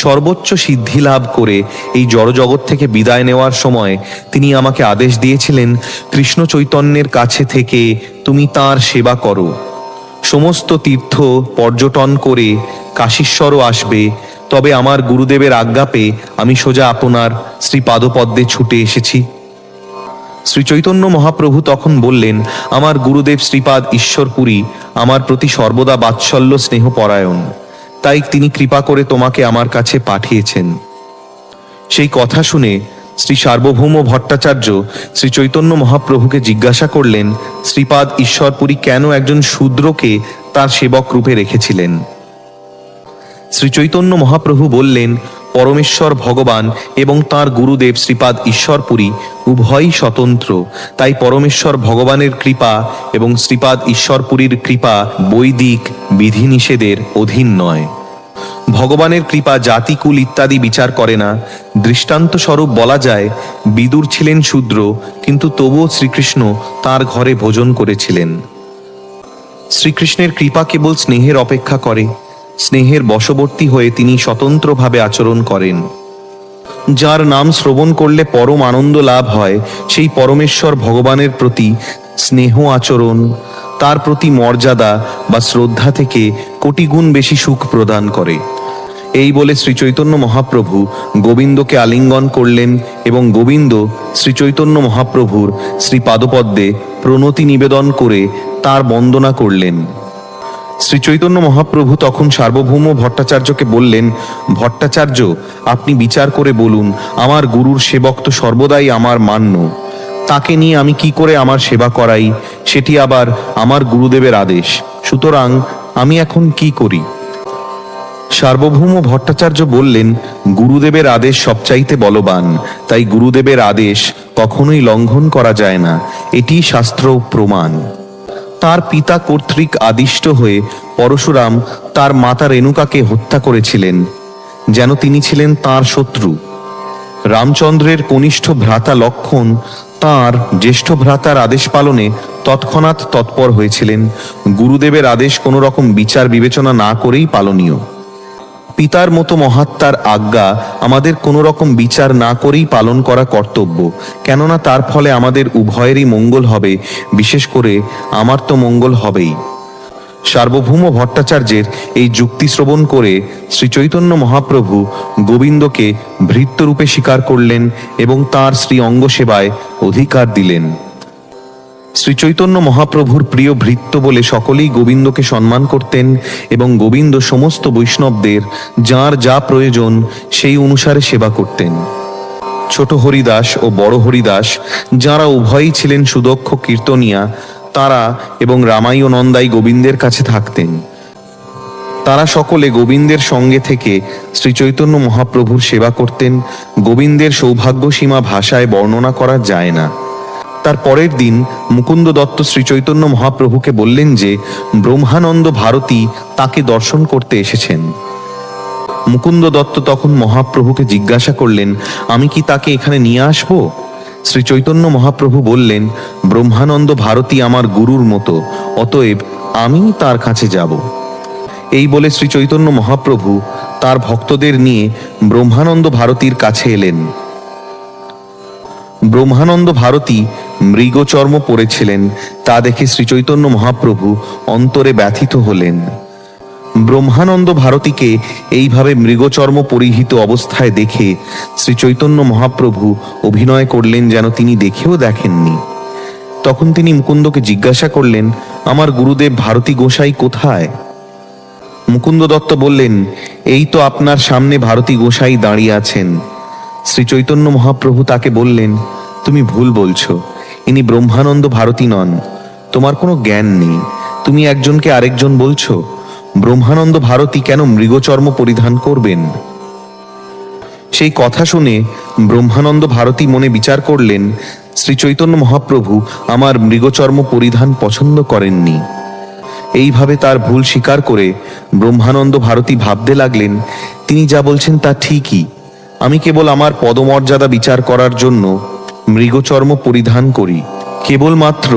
সর্বোচ্চ সিদ্ধি লাভ করে এই জড়জগৎ থেকে বিদায় নেওয়ার সময় তিনি আমাকে আদেশ দিয়েছিলেন, কৃষ্ণ চৈতন্যের কাছে থেকে তুমি তাঁর সেবা করো। সমস্ত তীর্থ পর্যটন করে কাশীশ্বরও আসবে, তবে আমার গুরুদেবের আজ্ঞা পেয়ে আমি সোজা আপনার শ্রীপাদপদ্মে ছুটে এসেছি। শ্রী চৈতন্য মহাপ্রভু তখন বললেন, আমার গুরুদেব শ্রীপাদ ঈশ্বরপুরী আমার প্রতি সর্বদা বাৎসল্য স্নেহপরায়ণ, তাই তিনি কৃপা করে তোমাকে আমার কাছে পাঠিয়েছেন। সেই কথা শুনে শ্রী সার্বভৌম ভট্টাচার্য শ্রী চৈতন্য মহাপ্রভুকে জিজ্ঞাসা করলেন, শ্রীপাদ ঈশ্বরপুরী কেন একজন শূদ্রকে তার সেবক রূপে রেখেছিলেন? শ্রী চৈতন্য মহাপ্রভু বললেন, পরমেশ্বর ভগবান এবং তাঁর গুরুদেব শ্রীপাদ ঈশ্বরপুরী উভয়ই স্বতন্ত্র, তাই পরমেশ্বর ভগবানের কৃপা এবং শ্রীপাদ ঈশ্বরপুরীর কৃপা বৈদিক বিধিনিষেধের অধীন নয়। ভগবানের কৃপা জাতিকুল ইত্যাদি বিচার করে না। দৃষ্টান্ত স্বরূপ বলা যায়, বিদুর ছিলেন শূদ্র, কিন্তু তবুও শ্রীকৃষ্ণ তার ঘরে ভোজন করেছিলেন। শ্রীকৃষ্ণের কৃপা কেবল স্নেহের অপেক্ষা করে। স্নেহের বশবর্তী হয়ে তিনি স্বতন্ত্রভাবে আচরণ করেন। যার নাম শ্রবণ করলে পরম আনন্দ লাভ হয়, সেই পরমেশ্বর ভগবানের প্রতি স্নেহ আচরণ তার প্রতি মর্যাদা বা শ্রদ্ধা থেকে কোটিগুণ বেশি সুখ প্রদান করে। এই বলে শ্রী চৈতন্য মহাপ্রভু গোবিন্দকে আলিঙ্গন করলেন এবং গোবিন্দ শ্রী চৈতন্য মহাপ্রভুর শ্রীপাদপদ্মে প্রণতি নিবেদন করে তার বন্দনা করলেন। শ্রী চৈতন্য মহাপ্রভু তখন সার্বভৌম ভট্টাচার্যকে বললেন, ভট্টাচার্য, আপনি বিচার করে বলুন, আমার গুরুর সেবক তো সর্বদাই আমার মান্য, তাকে নিয়ে আমি কি করে আমার সেবা করাই? সেটি আবার আমার গুরুদেবের আদেশ, সুতরাং আমি এখন কি করি? সার্বভৌম ভট্টাচার্য বললেন, গুরুদেবের আদেশ সবচাইতে বলবান, তাই গুরুদেবের আদেশ কখনোই লঙ্ঘন করা যায় না, এটি শাস্ত্র প্রমাণ। তার পিতা কর্তৃক আদিষ্ট হয়ে পরশুরাম তার মাতা রেণুকাকে হত্যা করেছিলেন, যেন তিনি ছিলেন তার শত্রু। রামচন্দ্রের কনিষ্ঠ ভ্রাতা লক্ষ্মণ তাঁর জ্যেষ্ঠ ভ্রাতার আদেশ পালনে তৎক্ষণাৎ তৎপর হয়েছিলেন। গুরুদেবের আদেশ কোনো রকম বিচার বিবেচনা না করেই পালনীয়। পিতার মতো মহাত্মার আজ্ঞা আমাদের কোনো রকম বিচার না করেই পালন করা কর্তব্য, কেননা তার ফলে আমাদের উভয়েরই মঙ্গল হবে, বিশেষ করে আমার তো মঙ্গল হবেই। সার্বভৌম ভট্টাচার্যের এই যুক্তি শ্রবণ করে শ্রী চৈতন্য মহাপ্রভু গোবিন্দকে ভৃত্যরূপে স্বীকার করলেন এবং তাঁর শ্রী অঙ্গ সেবায় অধিকার দিলেন। শ্রী চৈতন্য মহাপ্রভুর প্রিয় ভৃত্য বলে সকলেই গোবিন্দকে সম্মান করতেন এবং গোবিন্দ সমস্ত বৈষ্ণবদের যার যা প্রয়োজন সেই অনুসারে সেবা করতেন। ছোট হরিদাস ও বড় হরিদাস, যাঁরা উভয়ই ছিলেন সুদক্ষ কীর্তনিয়া, তারা এবং রামাই ও নন্দাই গোবিন্দের কাছে থাকতেন। তারা সকলে গোবিন্দের সঙ্গে থেকে শ্রী চৈতন্য মহাপ্রভুর সেবা করতেন। গোবিন্দের সৌভাগ্যসীমা ভাষায় বর্ণনা করা যায় না। তার পরের দিন মুকুন্দ দত্ত শ্রী চৈতন্য মহাপ্রভুকে বললেন যে ব্রহ্মানন্দ ভারতী তাকে দর্শন করতে এসেছেন। মুকুন্দ দত্ত তখন মহাপ্রভুকে জিজ্ঞাসা করলেন, আমি কি তাকে এখানে নিয়ে আসব? শ্রী চৈতন্য মহাপ্রভু বললেন, ব্রহ্মানন্দ ভারতী আমার গুরুর মতো, অতএব আমি তার কাছে যাব। এই বলে শ্রী চৈতন্য মহাপ্রভু তার ভক্তদের নিয়ে ব্রহ্মানন্দ ভারতীর কাছে এলেন। ব্রহ্মানন্দ ভারতী মৃগচর্ম পরেছিলেন, তা দেখে শ্রী চৈতন্য মহাপ্রভু অন্তরে ব্যথিত হলেন। ব্রহ্মানন্দ ভারতীকে এইভাবে মৃগচর্ম পরিহিত অবস্থায় দেখে শ্রী চৈতন্য মহাপ্রভু অভিনয় করলেন যেন তিনি দেখেও দেখেননি। তখন তিনি মুকুন্দকে জিজ্ঞাসা করলেন, আমার গুরুদেব ভারতী গোসাই কোথায়? মুকুন্দ দত্ত বললেন, এই তো আপনার সামনে ভারতী গোসাই দাঁড়িয়ে আছেন। শ্রী চৈতন্য মহাপ্রভু তাকে বললেন, তুমি ভুল বলছো, ইনি ব্রহ্মানন্দ ভারতী নন, তোমার কোনো জ্ঞান নেই, তুমি একজনকে আরেকজন বলছো। ব্রহ্মানন্দ ভারতী কেন মৃগচর্ম পরিধান করবেন? সেই কথা শুনে ব্রহ্মানন্দ ভারতী মনে বিচার করলেন, শ্রী চৈতন্য মহাপ্রভু আমার মৃগচর্ম পরিধান পছন্দ করেননি। এইভাবে তার ভুল স্বীকার করে ব্রহ্মানন্দ ভারতী ভাবতে লাগলেন, তিনি যা বলছেন তা ঠিকই। আমি কেবল আমার পদমর্যাদা বিচার করার জন্য মৃগচর্ম পরিধান করি। কেবলমাত্র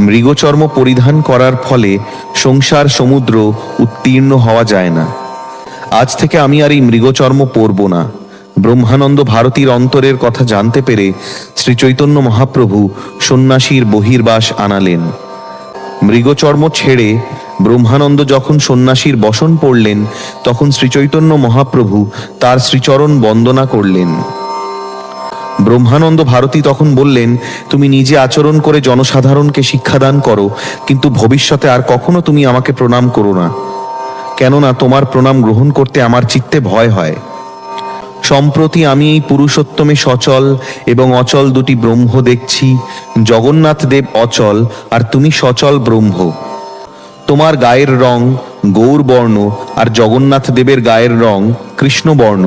মৃগচর্ম পরিধান করার ফলে সংসার সমুদ্র উত্তীর্ণ হওয়া যায় না। আজ থেকে আমি আর এই মৃগচর্ম পরব না। ব্রহ্মানন্দ ভারতীর অন্তরের কথা জানতে পেরে শ্রী চৈতন্য মহাপ্রভু সন্ন্যাসীর বহির্বাস আনালেন। মৃগচর্ম ছেড়ে ব্রহ্মানন্দ যখন সন্ন্যাসীর বসন পড়লেন, তখন শ্রী চৈতন্য মহাপ্রভু তার শ্রীচরণ বন্দনা করলেন। ব্রহ্মানন্দ ভারতী তখন বললেন, তুমি নিজে আচরণ করে জনসাধারণকে শিক্ষাদান করো, কিন্তু ভবিষ্যতে আর কখনো তুমি আমাকে প্রণাম করো না, কেননা তোমার প্রণাম গ্রহণ করতে আমার চিত্তে ভয় হয়। সম্প্রতি আমি এই পুরুষোত্তমে সচল এবং অচল দুটি ব্রহ্ম দেখছি। জগন্নাথ দেব অচল আর তুমি সচল ব্রহ্ম। তোমার গায়ের রং গৌরবর্ণ আর জগন্নাথ দেবের গায়ের রং কৃষ্ণবর্ণ।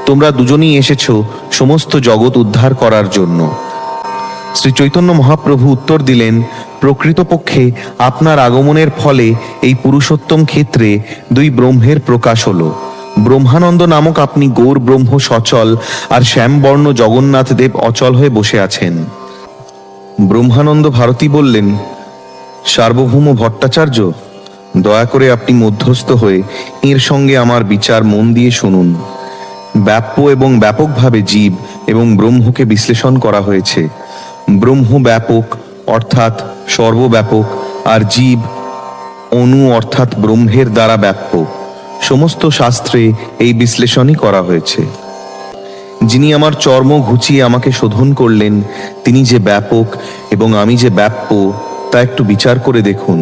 তোমরা দুজনেই এসেছ সমস্ত জগৎ উদ্ধার করার জন্য। শ্রী চৈতন্য মহাপ্রভু উত্তর দিলেন, প্রকৃতপক্ষে আপনার আগমনের ফলে এই পুরুষোত্তম ক্ষেত্রে দুই ব্রহ্মের প্রকাশ হলো। ব্রহ্মানন্দ নামক আপনি গৌর ব্রহ্ম সচল আর শ্যামবর্ণ জগন্নাথ দেব অচল হয়ে বসে আছেন। ব্রহ্মানন্দ ভারতী বললেন, সার্বভৌম ভট্টাচার্য, দয়া করে আপনি মধ্যস্থ হয়ে এর সঙ্গে আমার বিচার মন দিয়ে শুনুন। ব্যাপ্য এবং ব্যাপকভাবে জীব এবং ব্রহ্মকে বিশ্লেষণ করা হয়েছে। ব্রহ্ম ব্যাপক অর্থাৎ সর্বব্যাপক, আর জীব অনু অর্থাৎ ব্রহ্মের দ্বারা ব্যাপ্য। সমস্ত শাস্ত্রে এই বিশ্লেষণই করা হয়েছে। যিনি আমার চর্ম ঘুচিয়ে আমাকে শোধন করলেন, তিনি যে ব্যাপক এবং আমি যে ব্যাপ্য তা একটু বিচার করে দেখুন।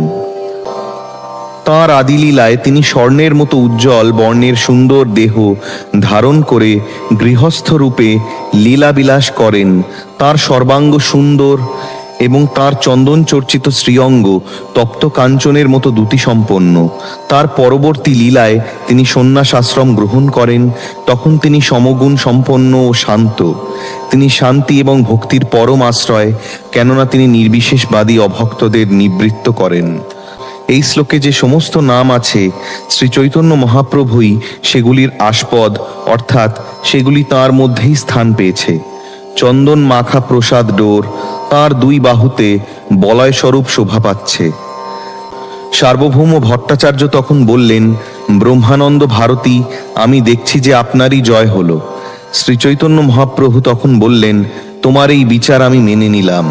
তাঁর আদিলীলায় তিনি স্বর্ণের মতো উজ্জ্বল বর্ণের সুন্দর দেহ ধারণ করে গৃহস্থ রূপে লীলাবিলাস করেন। তাঁর সর্বাঙ্গ সুন্দর এবং তাঁর চন্দন চর্চিত শ্রীঅঙ্গ তপ্ত কাঞ্চনের মতো দ্যুতি সম্পন্ন। তার পরবর্তী লীলায় তিনি সন্ন্যাস আশ্রম গ্রহণ করেন। তখন তিনি সমগুণ সম্পন্ন ও শান্ত। তিনি শান্তি এবং ভক্তির পরম আশ্রয়, কেননা তিনি নির্বিশেষবাদী অভক্তদের নিবৃত্ত করেন। এই শ্লোকে যে সমস্ত নাম আছে, শ্রী চৈতন্য মহাপ্রভুই সেগুলির আস্পদ, অর্থাৎ সেগুলি তাঁর মধ্যেই স্থান পেয়েছে। চন্দন মাখা প্রসাদ ডোর তাঁর দুই বাহুতে বলয় স্বরূপ শোভা পাচ্ছে। সার্বভৌম ভট্টাচার্য তখন বললেন, ব্রহ্মানন্দ ভারতী, আমি দেখছি যে আপনারই জয় হলো। শ্রী চৈতন্য মহাপ্রভু তখন বললেন, তোমার এই বিচার আমি মেনে নিলাম।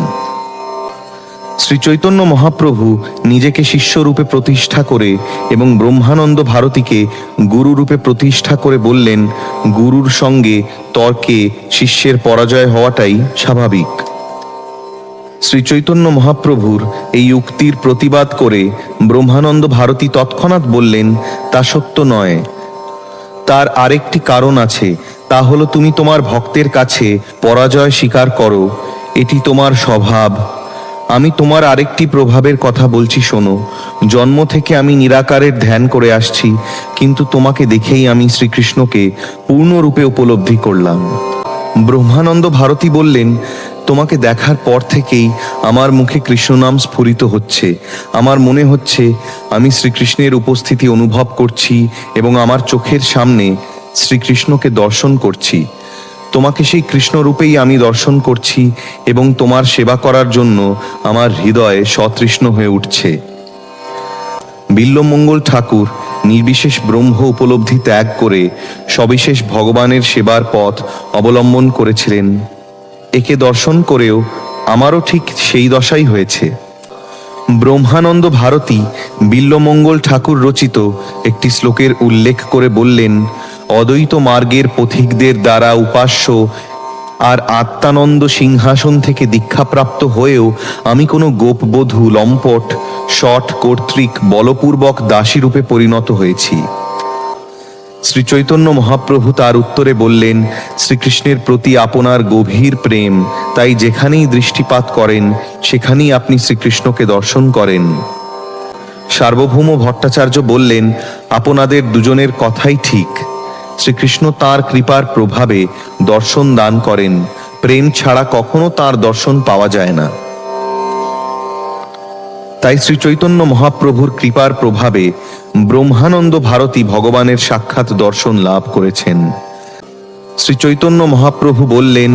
শ্রী চৈতন্য মহাপ্রভু নিজেকে শিষ্যরূপে প্রতিষ্ঠা করে এবং ব্রহ্মানন্দ ভারতীকে গুরুরূপে প্রতিষ্ঠা করে বললেন, গুরুর সঙ্গে তর্কে শিষ্যের পরাজয় হওয়াটাই স্বাভাবিক। শ্রী চৈতন্য মহাপ্রভুর এই উক্তির প্রতিবাদ করে ব্রহ্মানন্দ ভারতী তৎক্ষণাৎ বললেন, তা সত্য নয়। তার আরেকটি কারণ আছে, তা হলো তুমি তোমার ভক্তের কাছে পরাজয় স্বীকার করো, এটি তোমার স্বভাব। আমি তোমার আরেকটি প্রভাবের কথা বলছি, শোনো। জন্ম থেকে আমি নিরাকারের ধ্যান করে আসছি, কিন্তু তোমাকে দেখেই আমি শ্রীকৃষ্ণকে পূর্ণরূপে উপলব্ধি করলাম। ব্রহ্মানন্দ ভারতী বললেন, তোমাকে দেখার পর থেকেই আমার মুখে কৃষ্ণনাম স্ফুরিত হচ্ছে। আমার মনে হচ্ছে আমি শ্রীকৃষ্ণের উপস্থিতি অনুভব করছি এবং আমার চোখের সামনে শ্রীকৃষ্ণকে দর্শন করছি। তোমাকে সেই কৃষ্ণরূপেই আমি দর্শন করছি এবং তোমার সেবা করার জন্য আমার হৃদয় সতৃষ্ণ হয়ে উঠছে। বিল্বমঙ্গল ঠাকুর নির্বিশেষ ব্রহ্ম উপলব্ধি ত্যাগ করে সবিশেষ ভগবানের সেবার পথ অবলম্বন করেছিলেন। একে দর্শন করেও আমারও ঠিক সেই দশাই হয়েছে। ব্রহ্মানন্দ ভারতী বিল্বমঙ্গল ঠাকুর রচিত একটি শ্লোকের উল্লেখ করে বললেন, অদ্বৈত মার্গের পথিকদের দ্বারা উপাস্য আর আত্মানন্দ সিংহাসন থেকে দীক্ষাপ্রাপ্ত হয়েও আমি কোনো গোপবধূ, লম্পট, শট কর্তৃক বলপূর্বক দাসীরূপে পরিণত হয়েছি। শ্রী চৈতন্য মহাপ্রভু তার উত্তরে বললেন, শ্রীকৃষ্ণের প্রতি আপনার গভীর প্রেম, তাই যেখানেই দৃষ্টিপাত করেন সেখানেই আপনি শ্রীকৃষ্ণকে দর্শন করেন। সার্বভৌম ভট্টাচার্য বললেন, আপনাদের দুজনের কথাই ঠিক। শ্রীকৃষ্ণ তাঁর কৃপার প্রভাবে দর্শন দান করেন। প্রেম ছাড়া কখনো তাঁর দর্শন পাওয়া যায় না। তাই শ্রী চৈতন্য মহাপ্রভুর কৃপার প্রভাবে ব্রহ্মানন্দ ভারতী ভগবানের সাক্ষাৎ দর্শন লাভ করেছেন। শ্রী চৈতন্য মহাপ্রভু বললেন,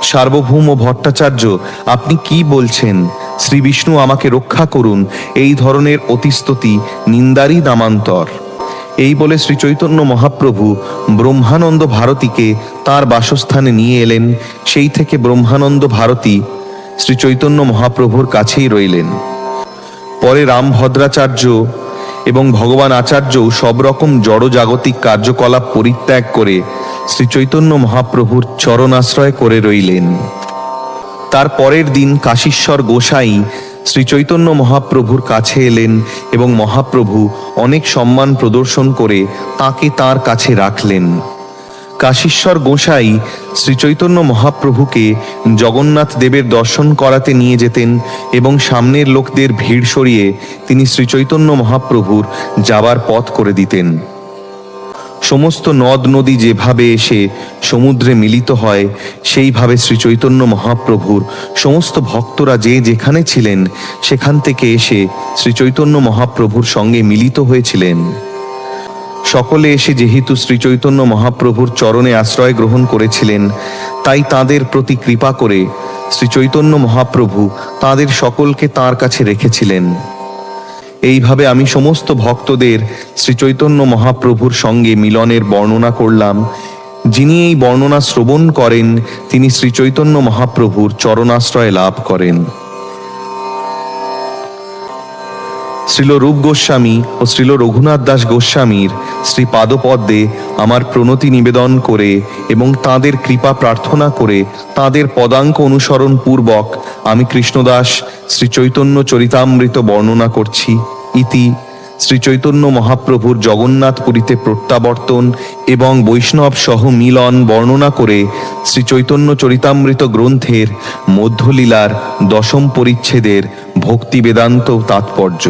সার্বভৌম ভট্টাচার্য, আপনি কি বলছেন? শ্রী বিষ্ণু আমাকে রক্ষা করুন, এই ধরনের অতিস্তুতি নিন্দারই নামান্তর। এই বলে শ্রী চৈতন্য মহাপ্রভু ব্রহ্মানন্দ ভারতীকে তার বাসস্থানে নিয়ে এলেন। সেই থেকে ব্রহ্মানন্দ ভারতী শ্রী চৈতন্য মহাপ্রভুর কাছেই রইলেন। পরে রামভদ্রাচার্য এবং ভগবান আচার্যও সব রকম জড়জাগতিক কার্যকলাপ পরিত্যাগ করে শ্রী চৈতন্য মহাপ্রভুর চরণাশ্রয় করে রইলেন। তার পরের দিন কাশীশ্বর গোসাই শ্রী চৈতন্য মহাপ্রভুর কাছে এলেন এবং মহাপ্রভু অনেক সম্মান প্রদর্শন করে তাকে তার কাছে রাখলেন। কাশীশ্বর গোসাই শ্রী চৈতন্য মহাপ্রভুকে জগন্নাথ দেবের দর্শন করাতে নিয়ে যেতেন এবং সামনের লোকদের ভিড় সরিয়ে তিনি শ্রী চৈতন্য মহাপ্রভুর যাবার পথ করে দিতেন। সমস্ত নদ নদী যেভাবে এসে সমুদ্রে মিলিত হয়, সেইভাবে শ্রী চৈতন্য মহাপ্রভুর সমস্ত ভক্তরা যে যেখানে ছিলেন সেখান থেকে এসে শ্রী চৈতন্য মহাপ্রভুর সঙ্গে মিলিত হয়েছিলেন। সকলে এসে যেহেতু শ্রী চৈতন্য মহাপ্রভুর চরণে আশ্রয় গ্রহণ করেছিলেন, তাই তাদের প্রতি কৃপা করে শ্রী চৈতন্য মহাপ্রভু তাদের সকলকে তাঁর কাছে রেখেছিলেন। এইভাবে আমি সমস্ত ভক্তদের শ্রী চৈতন্য মহাপ্রভুর সঙ্গে মিলনের বর্ণনা করলাম। যিনি এই বর্ণনা শ্রবণ করেন তিনি শ্রী চৈতন্য মহাপ্রভুর চরণাশ্রয় লাভ করেন। শ্রীল রূপ গোস্বামী ও শ্রীল রঘুনাথ দাস গোস্বামীর শ্রী পাদপদ্মে আমার প্রণতি নিবেদন করে এবং তাঁদের কৃপা প্রার্থনা করে তাঁদের পদাঙ্ক অনুসরণ পূর্বক আমি কৃষ্ণদাস শ্রী চৈতন্য চরিতামৃত বর্ণনা করছি। ইতি শ্রী চৈতন্য মহাপ্রভুর জগন্নাথপুরীতে প্রত্যাবর্তন এবং বৈষ্ণব সহ মিলন বর্ণনা করে শ্রী চৈতন্য চরিতামৃত গ্রন্থের মধ্যলীলার 10ম পরিচ্ছেদের ভক্তি বেদান্ত তাৎপর্য।